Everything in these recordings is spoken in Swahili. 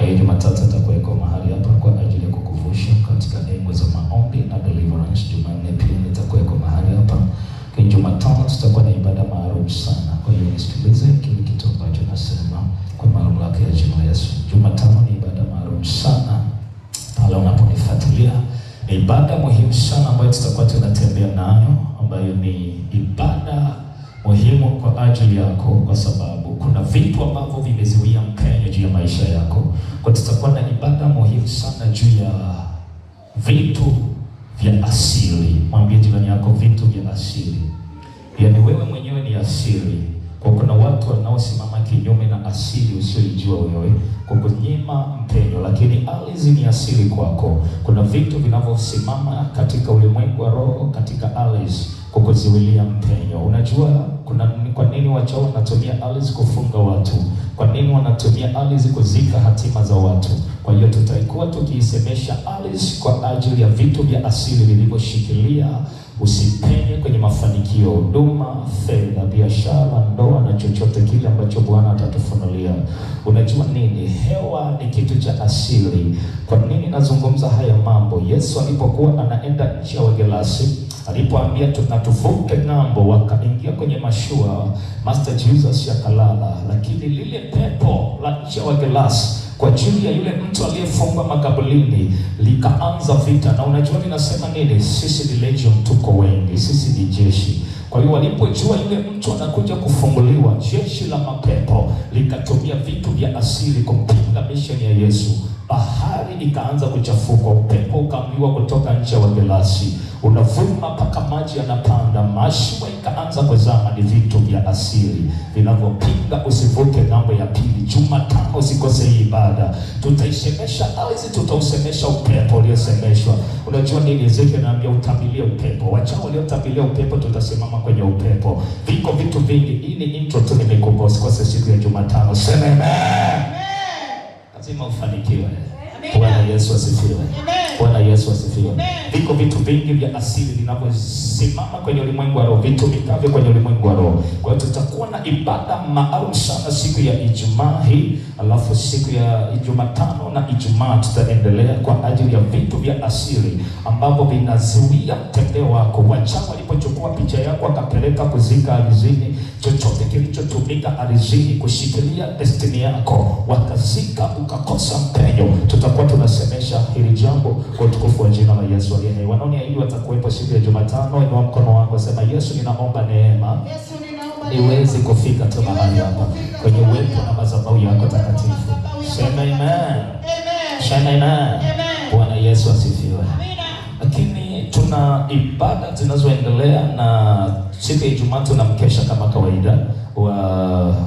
Jumatatu nitakuweko mahali hapa kwa ajili ya kukuvusha katika engo za maombi na deliverance. Jumanne pia nitakuweko mahali hapa. Kwa Jumatano tutakuwa na ibada maalum sana. Kwa hiyo nisikilize kile kitu ambacho nasema kwa mamlaka ya jina la Yesu. Jumatano ni ibada maalum sana. Pale unaponifuatilia ni ibada muhimu sana ambayo tutakuwa tunatembea nayo, ambayo ni ibada muhimu kwa ajili yako, kwa sababu kuna vitu ambavyo vimezuia mpenyo juu ya maisha yako. Kwa tutakuwa na ibada muhimu sana juu ya vitu vya asili. Mwambie jirani yako vitu vya asili. Yaani wewe mwenyewe ni asili. Kwa kuna watu wanaosimama kinyume na asili usiyojua wewe kwa kunyima mpenyo, lakini ardhi ni asili kwako. Kuna vitu vinavyosimama katika ulimwengu wa roho, katika ardhi kukuziwilia mpenyo. Unajua kwa nini wachao wanatumia ardhi kufunga watu? Kwa nini wanatumia ardhi kuzika hatima za watu? Kwa hiyo tutaikuwa tukiisemesha ardhi kwa ajili ya vitu vya asili vilivyoshikilia usipenye kwenye mafanikio, huduma, fedha, biashara, ndoa na chochote kile ambacho Bwana atatufunulia. Unajua nini? Hewa ni kitu cha asili. Kwa nini nazungumza haya mambo? Yesu alipokuwa anaenda nchi ya Wagerasi, alipoambia tunatuvuke ng'ambo, wakaingia kwenye mashua, Master Jesus akalala, lakini lile pepo la nchi ya Wagerasi kwa ajili ya yule mtu aliyefungwa makaburini likaanza vita. Na unajua ninasema nini? Sisi ni legion, tuko wengi, sisi ni jeshi. Kwa hiyo walipojua yule mtu anakuja kufunguliwa, jeshi la mapepo likatumia vitu vya asili kumpinga misheni ya Yesu. Bahari ikaanza kuchafuka, upepo ukaamliwa kutoka nchi ya Wagerasi, unavuma mpaka maji yanapanda, mashua ikaanza kuzama. Ni vitu vya asili vinavyopinga usivuke ng'ambo ya pili. Jumatano usikose hii ibada. Tutaisemesha ardhi, tutausemesha upepo uliosemeshwa. Unajua nini? Ezekiel anaambia utabilie upepo. Wachao waliotabilia upepo, tutasimama kwenye upepo. Viko vitu vingi. Hii ni intro tu, nimekupa. Usikose siku ya Jumatano. Sema amen. Lazima ufanikiwe. Bwana Yesu asifiwe. Bwana Yesu asifiwe. Viko vitu vingi vya asili vinavyosimama kwenye ulimwengu wa roho, vitu vikavyo kwenye ulimwengu wa roho. Kwa hiyo tutakuwa na ibada maalum sana siku ya Ijumaa hii, alafu siku ya Jumatano na Ijumaa tutaendelea kwa ajili ya vitu vya asili ambavyo vinazuia mtembeo wako. Wachao walipochukua picha yako akapeleka kuzika ardhini, chochote kilichotumika ardhini kushikilia destiny yako wakazika, ukakosa mpenyo. Tutakuwa tunasemesha hili jambo kwa utukufu wa jina la Yesu aliye hai. Wanaoniahidi watakuwepo siku ya Jumatano, inua mkono wako, sema Yesu ninaomba neema niweze kufika tu mahali hapa kwenye uwepo na madhabahu yako takatifu. Sema amen. Sema amen. Bwana Yesu asifiwe. Lakini tuna ibada zinazoendelea, na siku ya Ijumaa tuna mkesha kama kawaida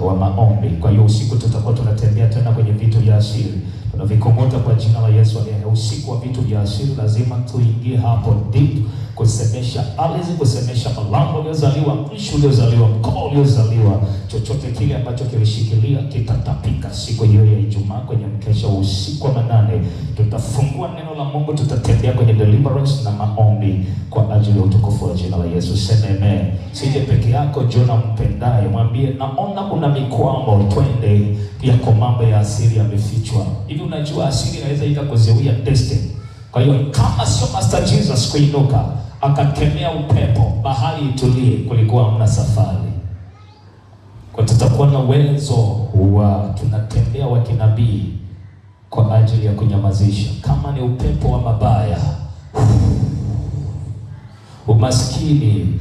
wa maombi. Kwa hiyo usiku tutakuwa tunatembea tena kwenye vitu vya asili. Tunavikomota kwa jina la Yesu aliye hai. Usiku wa vitu vya asili lazima tuingie hapo deep, kusemesha ardhi, kusemesha malango uliozaliwa, mshi uliozaliwa, mkoa uliozaliwa, chochote kile ambacho kilishikilia kitatapika siku hiyo ya Ijumaa kwenye mkesha wa usiku wa manane. Tutafungua neno la Mungu, tutatembea kwenye deliverance na maombi kwa ajili ya utukufu wa jina la Yesu. Sema amen. Sije peke yako, Jona mpendaye, mwambie naona kuna mikwamo, twende pia kwa mambo ya asili yamefichwa. Hivi unajua asili inaweza ikakuzuia destiny. Kwa hiyo kama sio Master Jesus kuinuka akakemea upepo, bahari itulie, kulikuwa hamna safari. Kwa tutakuwa na uwezo wa tunatembea wa kinabii kwa ajili ya kunyamazisha. Kama ni upepo wa mabaya, umaskini,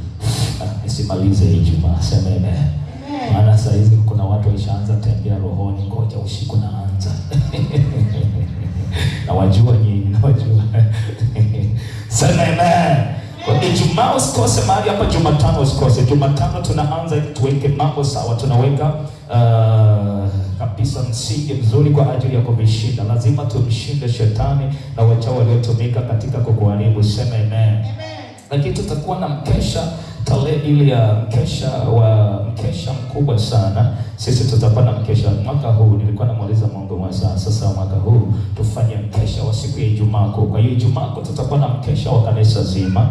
nisimalize Ijumaa. Sema amen. Maana saa hizi kuna watu waishaanza tembea rohoni, ngoja usiku naanza. Na wajua nyinyi, na wajua. Sema amen. Kwa Ijumaa usikose mahali hapa, Jumatano usikose. Jumatano tunaanza tuweke mambo sawa, tunaweka kabisa msingi mzuri kwa ajili ya kuvishinda. Lazima tumshinde shetani na wachao waliotumika katika kukuharibu. Sema amen. Lakini tutakuwa na mkesha tarehe ile ya mkesha mkubwa sana. Sisi tutakuwa na mkesha mwaka huu. Nilikuwa namuuliza Mungu mwasa, sasa mwaka huu tufanye mkesha wa siku ya Ijumaa Kuu. Kwa hiyo Ijumaa Kuu tutakuwa na mkesha wa kanisa zima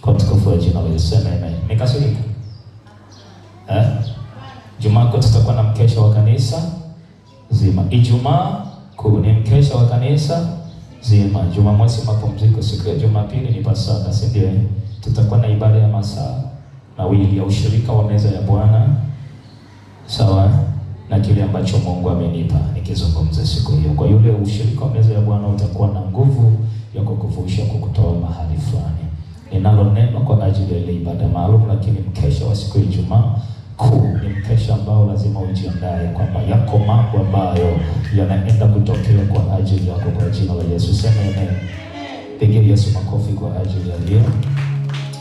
kwa utukufu wa jina la Yesu. Amen. Nikasirika. Ijumaa Kuu tutakuwa na mkesha wa kanisa zima. Ijumaa Kuu. Ni mkesha wa kanisa zima. Jumamosi mapumziko, siku ya Jumapili ni Pasaka, si ndio? Tutakuwa na ibada ya masaa mawili ya ushirika wa meza ya Bwana, sawa na kile ambacho Mungu amenipa nikizungumza siku hiyo. Kwa yule ushirika wa meza ya Bwana utakuwa na nguvu ya kukuvusha, kukutoa mahali fulani. Ninalo neno kwa ajili ya ile ibada maalum, lakini mkesha wa siku ya Ijumaa Kuu ni mkesha ambao lazima ujiandae kwamba yako mambo ambayo yanaenda kutokea kwa ajili yako, kwa jina la Yesu. Sema amen. Pigia Yesu makofi kwa ajili ya hiyo.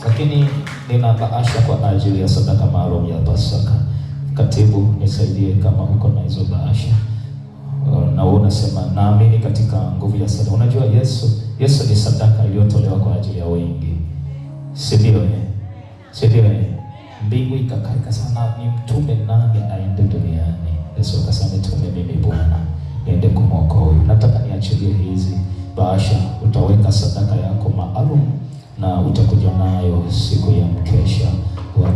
Lakini nina bahasha kwa ajili ya sadaka maalum ya Pasaka. Katibu, nisaidie kama uko na hizo bahasha. Na unasema naamini katika nguvu ya sadaka. Unajua Yesu ni sadaka iliyotolewa kwa ajili ya wengi. Si ndio? Mbingu ikakaa sana, ni mtume nani aende duniani? Yesu akasema nitume mimi Bwana niende kumwokoa huyu. Nataka niachilie hizi bahasha, utaweka sadaka yako maalum na utakuja nayo siku ya mkesha wa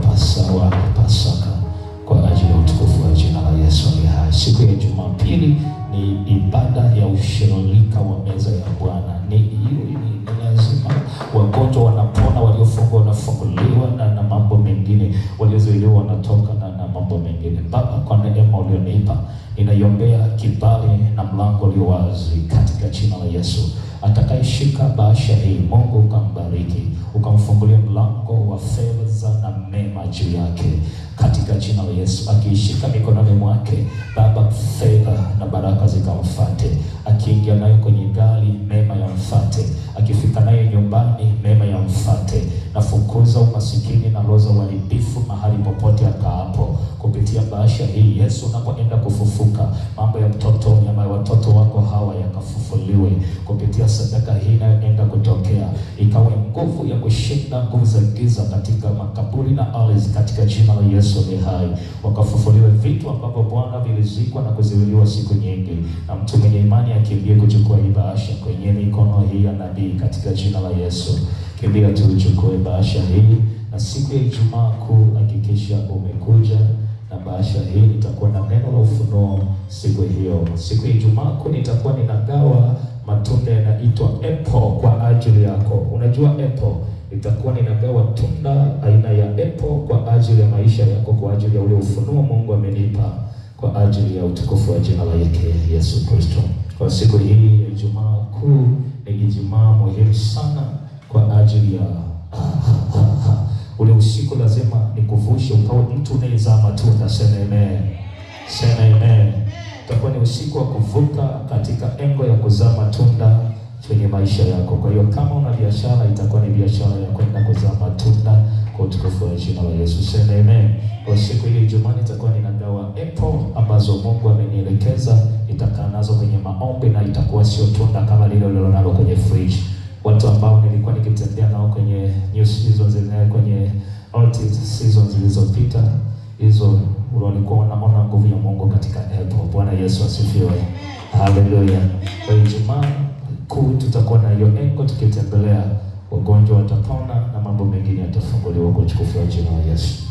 Pasaka kwa ajili ya utukufu wa jina la Yesu aliye hai. Siku ya Jumapili ni ibada ya ushirika wa meza ya Bwana. Ni lazima wagonjwa wanapona, waliofungwa wanafunguliwa na mambo mengine, waliozuiliwa wanatoka na mambo mengine. Baba, kwa neema ulionipa, ninaiombea kibali na mlango ulio wazi katika jina la Yesu. Atakayeshika bahasha hii, Mungu ukambariki, ukamfungulia mlango wa fedha na mema juu yake katika jina la Yesu. Akiishika mikononi mwake, Baba, fedha na baraka zikamfuate. Akiingia nayo kwenye gari, mema yamfuate. Akifika nayo nyumbani, mema yamfuate. Nafukuza umasikini na roho za uharibifu mahali popote akaapo kupitia bahasha hii. Yesu, unapoenda kufufuka, mambo ya watoto wako hawa yakafufuliwe kupitia sadaka hii inayoenda kutokea, ikawe nguvu ya kushinda nguvu za giza katika makaburi na ardhi katika jina la Yesu aliye hai. Wakafufuliwe vitu ambavyo Bwana vilizikwa na kuziwiliwa siku nyingi, na mtu mwenye imani akimbie kuchukua hii bahasha kwenye mikono hii ya nabii katika jina la Yesu. Kimbia tu uchukue bahasha hii, na siku ya Ijumaa Kuu hakikisha umekuja na bahasha hii. Nitakuwa na neno la ufunuo siku hiyo. Siku ya Ijumaa Kuu nitakuwa ninagawa matunda yanaitwa apple kwa ajili yako. Unajua apple? Nitakuwa ninagawa tunda aina ya apple kwa ajili ya maisha yako, kwa ajili ya ule ufunuo Mungu amenipa, kwa ajili ya utukufu wa jina lake Yesu Kristo. Kwa siku hii ya Ijumaa Kuu ni Ijumaa muhimu sana kwa ajili ya ule usiku. Lazima nikuvushe ukawa mtu unayezaa matunda. Sema amen. Sema amen. Itakuwa ni usiku wa kuvuka katika engo ya kuzaa matunda kwenye maisha yako. Kwa hiyo kama una biashara, itakuwa ni biashara ya kwenda kuzaa matunda kwa utukufu wa jina la Yesu. Sema amen. Kwa siku ile Ijumaa nitakuwa ninagawa apple ambazo Mungu amenielekeza, nitakaa nazo kwenye maombi, na itakuwa sio tunda kama lile ulilonalo kwenye fridge. Watu ambao nilikuwa nikitembea nao kwenye new seasons na kwenye old seasons zilizopita, hizo walikuwa wanaona nguvu ya Mungu katika apple. Bwana Yesu asifiwe. Haleluya. Kwa Ijumaa Kuu tutakuwa na hiyo engo, tukitembelea wagonjwa watapona na mambo mengine yatafunguliwa kwa utukufu wa jina la Yesu.